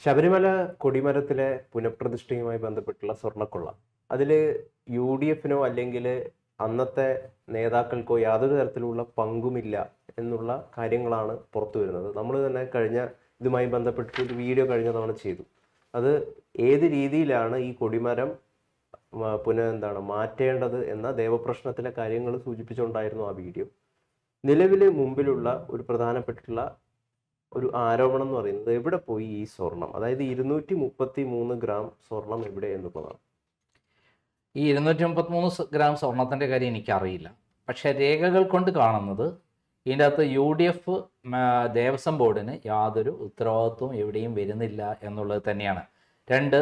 ശബരിമല കൊടിമരത്തിലെ പുനഃപ്രതിഷ്ഠയുമായി ബന്ധപ്പെട്ടുള്ള സ്വർണ്ണക്കൊള്ള അതിൽ UDF-നോ അല്ലെങ്കിൽ അന്നത്തെ നേതാക്കൾക്കോ യാതൊരു തരത്തിലുള്ള പങ്കുമില്ല എന്നുള്ള കാര്യങ്ങളാണ് പുറത്തു വരുന്നത്. നമ്മൾ തന്നെ ഇതുമായി ബന്ധപ്പെട്ട് ഒരു വീഡിയോ കഴിഞ്ഞ തവണ ചെയ്തു. അത് ഏത് രീതിയിലാണ് ഈ കൊടിമരം മാറ്റേണ്ടത് എന്ന ദേവപ്രശ്നത്തിലെ കാര്യങ്ങൾ സൂചിപ്പിച്ചുകൊണ്ടായിരുന്നു ആ വീഡിയോ. നിലവിൽ മുമ്പിലുള്ള ഒരു പ്രധാനപ്പെട്ടുള്ള ഒരു ആരോപണം എന്ന് പറയുന്നത് എവിടെ പോയി ഈ സ്വർണം, അതായത് 233 ഗ്രാം സ്വർണം എവിടെ എന്നുള്ളതാണ്. ഈ 233 ഗ്രാം സ്വർണത്തിൻ്റെ കാര്യം എനിക്കറിയില്ല. പക്ഷേ രേഖകൾ കൊണ്ട് കാണുന്നത് ഇതിൻ്റെ അകത്ത് UDF ദേവസ്വം ബോർഡിന് യാതൊരു ഉത്തരവാദിത്വവും എവിടെയും വരുന്നില്ല എന്നുള്ളത് തന്നെയാണ്. രണ്ട്,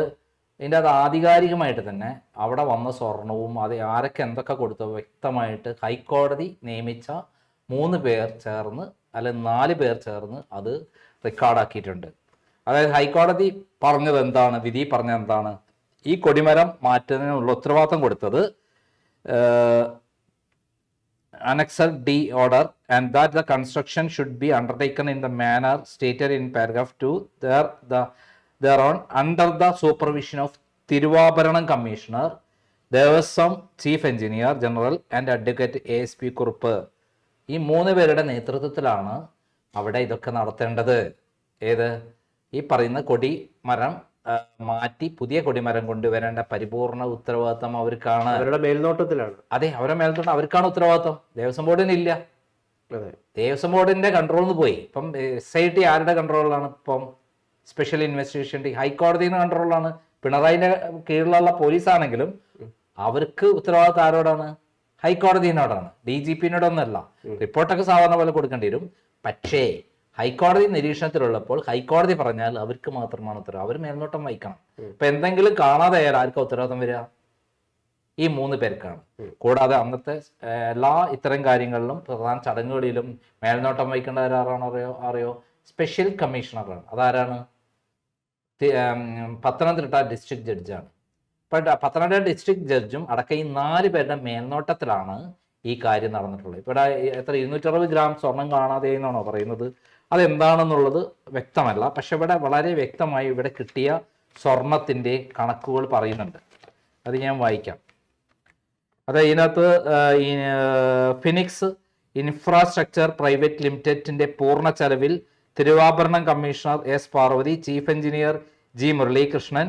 ഇതിൻ്റെ അത് ആധികാരികമായിട്ട് തന്നെ അവിടെ വന്ന സ്വർണവും അത് ആരൊക്കെ എന്തൊക്കെ കൊടുത്തോ വ്യക്തമായിട്ട് ഹൈക്കോടതി നിയമിച്ച 3 പേർ ചേർന്ന് അല്ലെങ്കിൽ 4 പേർ ചേർന്ന് അത് റെക്കോർഡാക്കിയിട്ടുണ്ട്. അതായത് ഹൈക്കോടതി പറഞ്ഞത് എന്താണ്, വിധി പറഞ്ഞത് എന്താണ്, ഈ കൊടിമരം മാറ്റുന്നതിനുള്ള ഉത്തരവാദിത്തം കൊടുത്തത് Annexer D order and that the construction should be undertaken in the manner stated in paragraph 2 thereon under the supervision of Thiruvabaranam Commissioner, Devasam Chief Engineer General and Advocate ASP Kurup. ഈ 3 പേരുടെ നേതൃത്വത്തിലാണ് അവിടെ ഇതൊക്കെ നടത്തേണ്ടത്. ഈ പറയുന്ന കൊടിമരം മാറ്റി പുതിയ കൊടിമരം കൊണ്ടുവരേണ്ട പരിപൂർണ ഉത്തരവാദിത്വം അവർക്കാണ്, അവരുടെ മേൽനോട്ടത്തിലാണ്. അതെ, അവരുടെ മേൽനോട്ടം അവർക്കാണ് ഉത്തരവാദിത്വം, ദേവസ്വം ബോർഡിനില്ല. ദേവസ്വം ബോർഡിന്റെ കൺട്രോളിൽ നിന്ന് പോയി. ഇപ്പം SIT ആരുടെ കൺട്രോളിലാണ്? ഇപ്പം സ്പെഷ്യൽ ഇൻവെസ്റ്റിഗേഷൻ ടീം ഹൈക്കോടതിയുടെ കൺട്രോളിലാണ്. പിണറായിന്റെ കീഴിലുള്ള പോലീസാണെങ്കിലും അവർക്ക് ഉത്തരവാദിത്വം ആരോടാണ്? ഹൈക്കോടതിനോടാണ്, DGP-നോടൊന്നല്ല. റിപ്പോർട്ടൊക്കെ സാധാരണ പോലെ കൊടുക്കേണ്ടി വരും. പക്ഷേ ഹൈക്കോടതി നിരീക്ഷണത്തിലുള്ളപ്പോൾ ഹൈക്കോടതി പറഞ്ഞാൽ അവർക്ക് മാത്രമാണ് ഉത്തരവ്, അവർ മേൽനോട്ടം വഹിക്കണം. ഇപ്പൊ എന്തെങ്കിലും കാണാതെ ആയാൽ ആർക്കാ ഉത്തരവാദിത്തം വരിക? ഈ 3 പേർക്കാണ്. കൂടാതെ അന്നത്തെ എല്ലാ ഇത്തരം കാര്യങ്ങളിലും പ്രധാന ചടങ്ങുകളിലും മേൽനോട്ടം വഹിക്കേണ്ട ആരാണോ അറിയോ? സ്പെഷ്യൽ കമ്മീഷണറാണ്. അതാരാണ്? പത്തനംതിട്ട ഡിസ്ട്രിക്ട് ജഡ്ജാണ്. പത്തനംതിട്ട ഡിസ്ട്രിക്ട് ജഡ്ജും അടക്കം ഈ 4 പേരുടെ മേൽനോട്ടത്തിലാണ് ഈ കാര്യം നടന്നിട്ടുള്ളത്. ഇവിടെ എത്ര 260 ഗ്രാം സ്വർണം കാണാതെ എന്നാണോ പറയുന്നത്? അതെന്താണെന്നുള്ളത് വ്യക്തമല്ല. പക്ഷെ ഇവിടെ വളരെ വ്യക്തമായി ഇവിടെ കിട്ടിയ സ്വർണത്തിൻ്റെ കണക്കുകൾ പറയുന്നുണ്ട്. അത് ഞാൻ വായിക്കാം. അതായത് ഇതിനകത്ത് ഈ ഫിനിക്സ് ഇൻഫ്രാസ്ട്രക്ചർ പ്രൈവറ്റ് ലിമിറ്റഡിൻ്റെ പൂർണ്ണ ചെലവിൽ തിരുവാഭരണം commissioner S Parvathi, chief engineer G Muralikrishnan,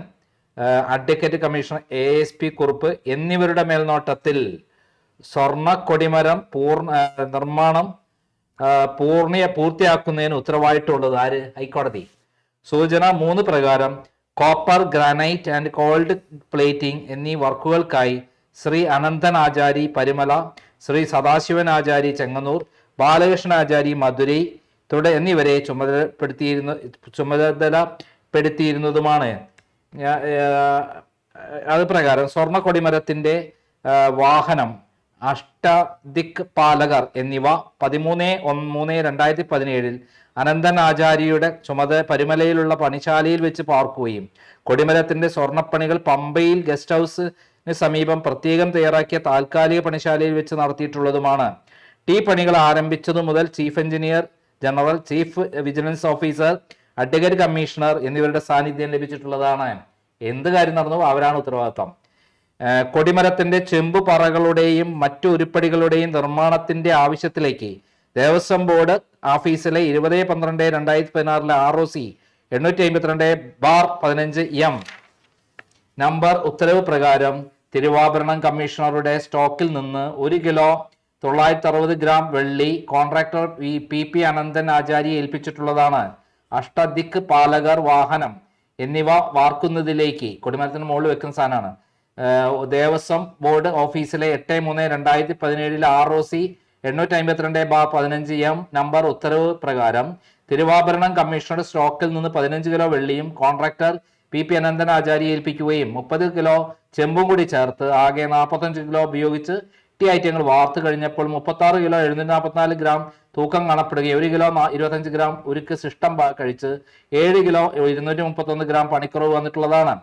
advocate commissioner ASP Kurup എന്നിവരുടെ മേൽനോട്ടത്തിൽ സ്വർണ്ണ കൊടിമരം നിർമ്മാണം പൂർത്തിയാക്കുന്നതിന് ഉത്തരവായിട്ടുള്ളത് ആര്? ഹൈക്കോടതി. സൂചന 3 പ്രകാരം copper, granite and called plating എന്നീ വർക്കുകൾക്കായി ശ്രീ അനന്തൻ ആചാരി പരിമല, ശ്രീ സദാശിവൻ ആചാരി ചെങ്ങന്നൂർ, ബാലകൃഷ്ണ ആചാരി മധുരൈ എന്നിവരെ ചുമതലപ്പെടുത്തിയിരുന്നതുമാണ്. അത് പ്രകാരം സ്വർണ്ണ കൊടിമരത്തിന്റെ വാഹനം, അഷ്ടദിക് പാലകർ എന്നിവ 13/3/2017 അനന്തൻ ആചാര്യയുടെ പരിമലയിലുള്ള പണിശാലയിൽ വെച്ച് പാർക്കുകയും കൊടിമരത്തിന്റെ സ്വർണ്ണപ്പണികൾ പമ്പയിൽ ഗസ്റ്റ് ഹൗസിന് സമീപം പ്രത്യേകം തയ്യാറാക്കിയ താൽക്കാലിക പണിശാലയിൽ വെച്ച് നടത്തിയിട്ടുള്ളതുമാണ്. പണികൾ ആരംഭിച്ചതു മുതൽ chief engineer general, chief vigilance officer, advocate commissioner എന്നിവരുടെ സാന്നിധ്യം ലഭിച്ചിട്ടുള്ളതാണ്. എന്ത് കാര്യം നടന്നു അവരാണ് ഉത്തരവാദിത്വം. കൊടിമരത്തിന്റെ ചെമ്പു പറകളുടെയും മറ്റു ഉരുപ്പടികളുടെയും നിർമ്മാണത്തിന്റെ ആവശ്യത്തിലേക്ക് ദേവസ്വം ബോർഡ് ഓഫീസിലെ 20/12/2016 ROC 852/15M നമ്പർ ഉത്തരവ് പ്രകാരം തിരുവാഭരണം കമ്മീഷണറുടെ സ്റ്റോക്കിൽ നിന്ന് 1 കിലോ 960 ഗ്രാം വെള്ളി കോൺട്രാക്ടർ PP അനന്തൻ ആചാര്യെ ഏൽപ്പിച്ചിട്ടുള്ളതാണ്. അഷ്ടദിക് പാലകർ വാഹനം എന്നിവ വാർക്കുന്നതിലേക്ക്, കൊടിമരത്തിന് മുകളിൽ വെക്കുന്ന സാധനമാണ്, ദേവസ്വം ബോർഡ് ഓഫീസിലെ 8/3/2017 ROC 852/15M നമ്പർ ഉത്തരവ് പ്രകാരം തിരുവാഭരണം കമ്മീഷണറുടെ സ്റ്റോക്കിൽ നിന്ന് 15 കിലോ വെള്ളിയും കോൺട്രാക്ടർ PP അനന്തൻ ആചാര്യെ ഏൽപ്പിക്കുകയും 30 കിലോ ചെമ്പും കൂടി ചേർത്ത് ആകെ 45 കിലോ ഉപയോഗിച്ച് ഐറ്റങ്ങൾ വാർത്ത് കഴിഞ്ഞപ്പോൾ 36 കിലോ 744 ഗ്രാം തൂക്കം കാണപ്പെടുകയും 1 കിലോ 25 ഗ്രാം ഉരുക്ക് ശിഷ്ടം കഴിച്ച് 7 കിലോ 231 ഗ്രാം പണിക്കുറവ് വന്നിട്ടുള്ളതാണ്.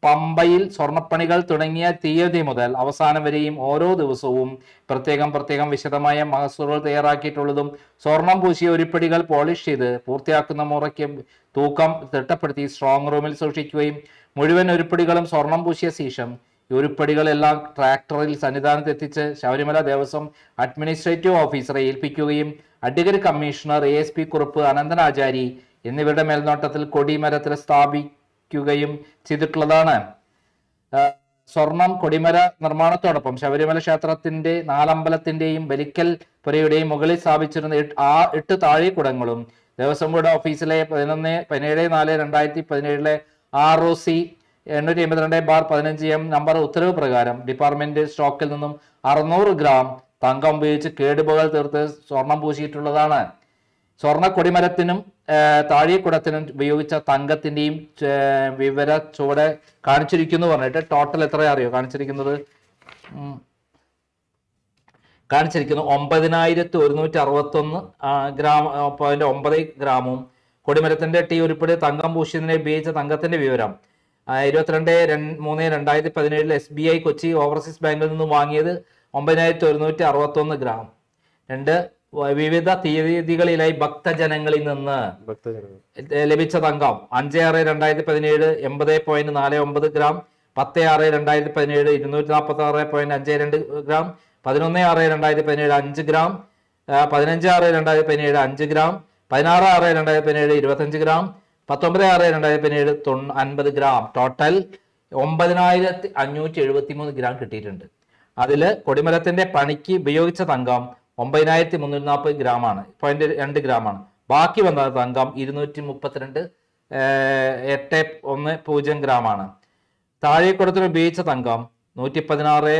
പമ്പയിൽ സ്വർണ്ണപ്പണികൾ തുടങ്ങിയ തീയതി മുതൽ അവസാനം വരെയും ഓരോ ദിവസവും പ്രത്യേകം വിശദമായ മഹസൂറുകൾ തയ്യാറാക്കിയിട്ടുള്ളതും സ്വർണം പൂശിയ ഉരുപ്പടികൾ പോളിഷ് ചെയ്ത് പൂർത്തിയാക്കുന്ന മുറയ്ക്ക് തൂക്കം തിട്ടപ്പെടുത്തി സ്ട്രോങ് റൂമിൽ സൂക്ഷിക്കുകയും മുഴുവൻ ഉരുപ്പടികളും സ്വർണം പൂശിയ ശേഷം ഈ ഉരുപ്പടികളെല്ലാം ട്രാക്ടറിൽ സന്നിധാനത്ത് എത്തിച്ച് ശബരിമല ദേവസ്വം അഡ്മിനിസ്ട്രേറ്റീവ് ഓഫീസറെ ഏൽപ്പിക്കുകയും അഡ്വക്കേറ്റ് കമ്മീഷണർ ASP കുറുപ്പ് അനന്തനാചാരി എന്നിവരുടെ മേൽനോട്ടത്തിൽ കൊടിമരത്തിൽ സ്ഥാപിക്കുകയും ചെയ്തിട്ടുള്ളതാണ്. സ്വർണം കൊടിമര നിർമ്മാണത്തോടൊപ്പം ശബരിമല ക്ഷേത്രത്തിന്റെ നാലമ്പലത്തിന്റെയും ബലിക്കൽ പുരയുടെയും മുകളിൽ സ്ഥാപിച്ചിരുന്ന 8 താഴെക്കുടങ്ങളും ദേവസ്വം ബോർഡ് ഓഫീസിലെ 17/4/2017 ROC 882/15M നമ്പർ ഉത്തരവ് പ്രകാരം ഡിപ്പാർട്ട്മെന്റ് സ്റ്റോക്കിൽ നിന്നും 600 ഗ്രാം തങ്കം ഉപയോഗിച്ച് കേടുപകൾ തീർത്ത് സ്വർണം പൂശിയിട്ടുള്ളതാണ്. സ്വർണ്ണ കൊടിമരത്തിനും താഴെക്കുടത്തിനും ഉപയോഗിച്ച തങ്കത്തിന്റെയും വിവര ചുവടെ കാണിച്ചിരിക്കുന്നു പറഞ്ഞിട്ട് ടോട്ടൽ എത്ര അറിയോ കാണിച്ചിരിക്കുന്നത്? 9161 ഗ്രാം 0.9 ഗ്രാമും കൊടിമരത്തിന്റെ ടി ഉരുപ്പടി തങ്കം പൂശിയതിനെ ഉപയോഗിച്ച തങ്കത്തിന്റെ വിവരം 22/3/2017 SBI കൊച്ചി ഓവർസീസ് ബാങ്കിൽ നിന്നും വാങ്ങിയത് 9161 ഗ്രാം. 2 വിവിധ തീയതികളിലായി ഭക്തജനങ്ങളിൽ നിന്ന് ലഭിച്ച തങ്കം 5/6/2017 80.49 gram, 10/6/2017 246.52 gram, 11/6/2017 5 gram, 15/6/2017 5 gram, 16/6/2017 25 gram, 19/6/2017 50 gram. Total 9573 gram കിട്ടിയിട്ടുണ്ട്. അതിൽ കൊടിമരത്തിന്റെ പണിക്ക് ഉപയോഗിച്ച തങ്കം 9340 ഗ്രാമാണ്, 0.2 ഗ്രാമാണ്. ബാക്കി വന്ന തങ്കം 232.810 ഗ്രാമാണ്. താഴെക്കുടത്തിന് ഉപയോഗിച്ച തങ്കം 116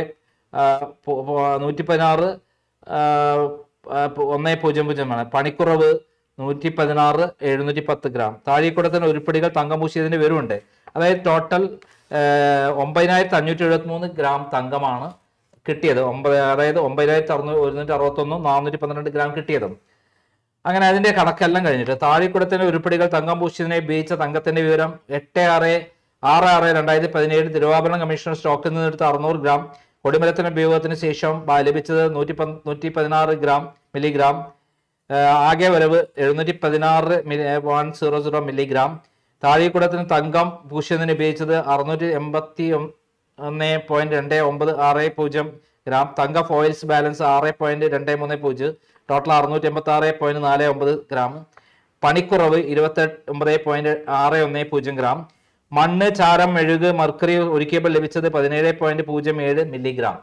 പണിക്കുറവ് 116 ഗ്രാം. താഴെക്കുടത്തിന് ഉരുപ്പടികൾ തങ്കം പൂശിയതിന്റെ വിവരമുണ്ട്. അതായത് ടോട്ടൽ 9573 ഗ്രാം തങ്കമാണ് കിട്ടിയത്. അതായത് 9161 412 ഗ്രാം കിട്ടിയതും. അങ്ങനെ അതിന്റെ കണക്കെല്ലാം കഴിഞ്ഞിട്ട് താഴെക്കുടത്തിന് ഉരുപ്പടികൾ തങ്കം പൂശിയതിനെ ഉപയോഗിച്ച തങ്കത്തിന്റെ വിവരം 8/6/2017 തിരുവാഭരണ കമ്മീഷണർ സ്റ്റോക്കിൽ നിന്നെടുത്ത 600 ഗ്രാം. കൊടിമരത്തിന് ഉപയോഗത്തിന് ശേഷം ലഭിച്ചത് 116 മില്ലിഗ്രാം. ആകെ വരവ് 716.100 മില്ലിഗ്രാം. താഴെക്കുടത്തിന് തങ്കം പൂശിയതിന് ഉപയോഗിച്ചത് 681.2960 ഗ്രാം. തങ്ക ഫോയിൽസ് ബാലൻസ് 6.230. Total 686.49 gram. പണിക്കുറവ് 29.610 ഗ്രാം. മണ്ണ്, ചാരം, മെഴുക്, മർക്കറി ഒരുക്കിയപ്പോൾ ലഭിച്ചത് 17.07 മില്ലിഗ്രാം.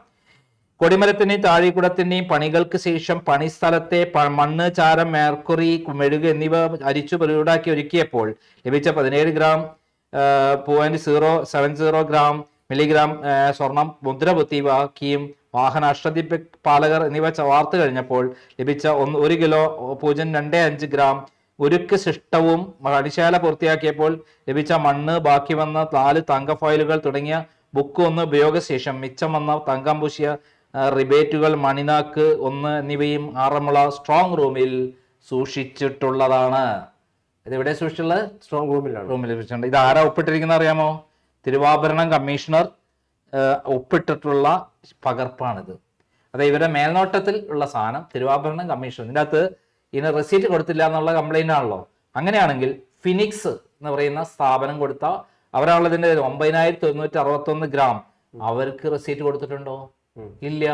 കൊടിമരത്തിന്റെയും താഴെക്കുടത്തിന്റെയും പണികൾക്ക് ശേഷം പണിസ്ഥലത്തെ മണ്ണ്, ചാരം, മെർക്കുറി, മെഴുക് എന്നിവ അരിച്ചു ചൂടാക്കി ഒരുക്കിയപ്പോൾ ലഭിച്ച 17 ഗ്രാം 0.070 ഗ്രാം മില്ലിഗ്രാം സ്വർണം മുദ്രപൊത്തിവാക്കിയും വാഹന അഷ്ടദീപാലകർ എന്നിവ വാർത്തു കഴിഞ്ഞപ്പോൾ ലഭിച്ച 1 കിലോ 0.25 ഗ്രാം. ഉരുക്ക് ശിഷ്ടവും പണിശാല പൂർത്തിയാക്കിയപ്പോൾ ലഭിച്ച മണ്ണ്, ബാക്കി വന്ന 4 തങ്ക ഫോയിലുകൾ തുടങ്ങിയ ബുക്ക് 1 ഉപയോഗശേഷം മിച്ചം വന്ന തങ്കം പൂശിയ റിബേറ്റുകൾ, മണിനാക്ക് 1 എന്നിവയും ആറന്മുള സ്ട്രോങ് റൂമിൽ സൂക്ഷിച്ചിട്ടുള്ളതാണ്. ഇത് എവിടെ സൂക്ഷിച്ചിട്ടുള്ളത്? സ്ട്രോങ് റൂമിൽ സൂക്ഷിച്ചിട്ടുണ്ട്. ഇത് ആരാ ഒപ്പിട്ടിരിക്കുന്ന അറിയാമോ? തിരുവാഭരണം കമ്മീഷണർ ഒപ്പിട്ടിട്ടുള്ള പകർപ്പാണിത്. അതായത് ഇവരുടെ മേൽനോട്ടത്തിൽ ഉള്ള സാധനം തിരുവാഭരണം കമ്മീഷണർ. ഇതിൻ്റെ അകത്ത് ഇതിന് റെസീറ്റ് കൊടുത്തില്ല എന്നുള്ള കംപ്ലൈന്റ് ആണല്ലോ. അങ്ങനെയാണെങ്കിൽ ഫിനിക്സ് എന്ന് പറയുന്ന സ്ഥാപനം കൊടുത്ത അവരാണുള്ളതിന്റെ 9161 ഗ്രാം അവർക്ക് റെസീറ്റ് കൊടുത്തിട്ടുണ്ടോ? ഇല്ല.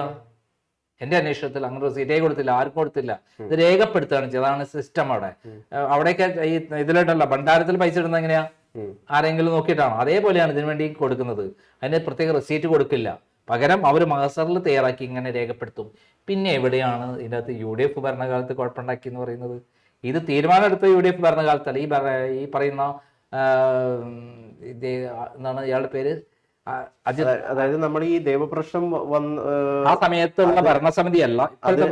എന്റെ അന്വേഷണത്തിൽ അങ്ങനെ റെസീറ്റേ കൊടുത്തില്ല, ആർക്കും കൊടുത്തില്ല. ഇത് രേഖപ്പെടുത്തുകയാണ് ചെയ്തത്. അതാണ് സിസ്റ്റം. അവിടെയൊക്കെ ഈ ഇതിലുണ്ടല്ലോ ഭണ്ഡാരത്തിൽ പൈസ ഇടുന്നത് എങ്ങനെയാ? ആരെങ്കിലും നോക്കിയിട്ടാണോ? അതേപോലെയാണ് ഇതിനു വേണ്ടി കൊടുക്കുന്നത്. അതിന് പ്രത്യേക റെസീറ്റ് കൊടുക്കില്ല. പകരം അവർ മഹസറിൽ തയ്യാറാക്കി ഇങ്ങനെ രേഖപ്പെടുത്തും. പിന്നെ എവിടെയാണ് ഇതിനകത്ത് UDF ഭരണകാലത്ത് കുഴപ്പമുണ്ടാക്കി എന്ന് പറയുന്നത്? ഇത് തീരുമാനം എടുത്ത UDF ഭരണകാലത്തല്ല. ഈ പറയുന്ന എന്താണ് ഇയാളുടെ പേര്, അതായത് നമ്മൾ ഈ ദേവപ്രശ്നം ആ സമയത്തുള്ള ഭരണസമിതി അല്ല,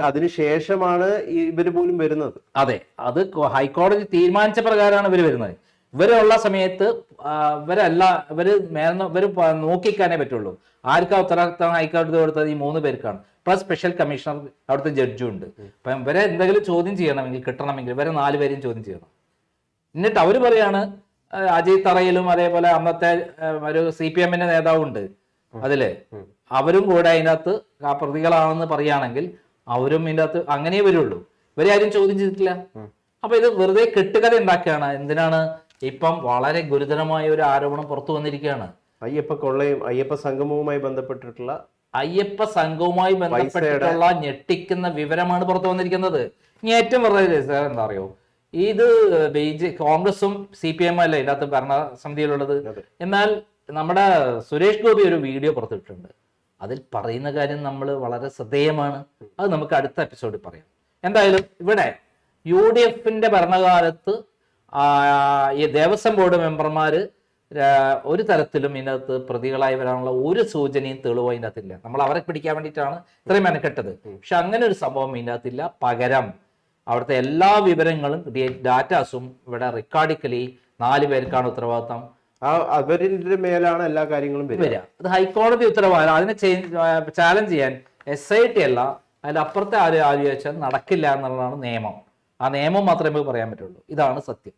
അതിനുശേഷമാണ് ഇവര് പോലും വരുന്നത്. അതെ, അത് ഹൈക്കോടതി തീരുമാനിച്ച പ്രകാരമാണ് ഇവര് വരുന്നത്. ഇവരുള്ള സമയത്ത് ഇവര് നോക്കിക്കാനേ പറ്റുള്ളൂ. ആർക്കാ ഉത്തരവാദിത്തം ഹൈക്കോടതി കൊടുത്തത്? ഈ 3 പേർക്കാണ്. പ്ലസ് സ്പെഷ്യൽ കമ്മീഷണർ, അവിടുത്തെ ജഡ്ജും ഉണ്ട്. അപ്പം ഇവരെ എന്തെങ്കിലും ചോദ്യം ചെയ്യണമെങ്കിൽ, കിട്ടണമെങ്കിൽ ഇവരെ 4 പേരെയും ചോദ്യം ചെയ്യണം. എന്നിട്ട് അവർ പറയാണ് അജയ് തറയിലും അതേപോലെ അന്നത്തെ ഒരു CPM നേതാവുണ്ട് അതില്, അവരും കൂടെ അതിനകത്ത് ആ പ്രതികളാണെന്ന് പറയുകയാണെങ്കിൽ അവരും ഇതിൻ്റെ അകത്ത് അങ്ങനെ വരുള്ളൂ. ഇവരെ ആരും ചോദ്യം ചെയ്തിട്ടില്ല. അപ്പൊ ഇത് വെറുതെ കെട്ടുകഥ ഉണ്ടാക്കുകയാണ്. എന്തിനാണ്? ഇപ്പം വളരെ ഗുരുതരമായ ഒരു ആരോപണം പുറത്തു വന്നിരിക്കുകയാണ്. അയ്യപ്പ കൊള്ളയും അയ്യപ്പ സംഗമവുമായി ബന്ധപ്പെട്ടിട്ടുള്ള ഞെട്ടിക്കുന്ന വിവരമാണ് പുറത്തു വന്നിരിക്കുന്നത്. ഇനി ഏറ്റവും വെറുതെ എന്താ അറിയോ, ഇത് കോൺഗ്രസും CPM അല്ലേ ഇതിനകത്ത് ഭരണസമിതിയിലുള്ളത്. എന്നാൽ നമ്മുടെ സുരേഷ് ഗോപി ഒരു വീഡിയോ പുറത്തുവിട്ടിട്ടുണ്ട്. അതിൽ പറയുന്ന കാര്യം നമ്മൾ വളരെ ശ്രദ്ധേയമാണ്. അത് നമുക്ക് അടുത്ത എപ്പിസോഡിൽ പറയാം. എന്തായാലും ഇവിടെ UDFന്റെ ഭരണകാലത്ത് ഈ ദേവസ്വം ബോർഡ് മെമ്പർമാര് ഒരു തരത്തിലും ഇതിനകത്ത് പ്രതികളായി വരാനുള്ള ഒരു സൂചനയും തെളിവും ഇതിനകത്തില്ല. നമ്മൾ അവരെ പിടിക്കാൻ വേണ്ടിയിട്ടാണ് ഇത്രയും മെനക്കെട്ടത്. പക്ഷെ അങ്ങനെ ഒരു സംഭവം ഇതിനകത്തില്ല. പകരം അവിടുത്തെ എല്ലാ വിവരങ്ങളും ഡാറ്റാസും ഇവിടെ റെക്കോർഡിക്കലി 4 പേർക്കാണ് ഉത്തരവാദിത്തം. അവരുടെ മേലാണ് എല്ലാ കാര്യങ്ങളും വരിക. അത് ഹൈക്കോടതി ഉത്തരവാദിത്തം. അതിനെ ചാലഞ്ച് ചെയ്യാൻ SIT അല്ല, അതിലപ്പുറത്തെ ആര് ചോദിച്ചാൽ നടക്കില്ല എന്നുള്ളതാണ് നിയമം. ആ നിയമം മാത്രമേ പറയാൻ പറ്റുള്ളൂ. ഇതാണ് സത്യം.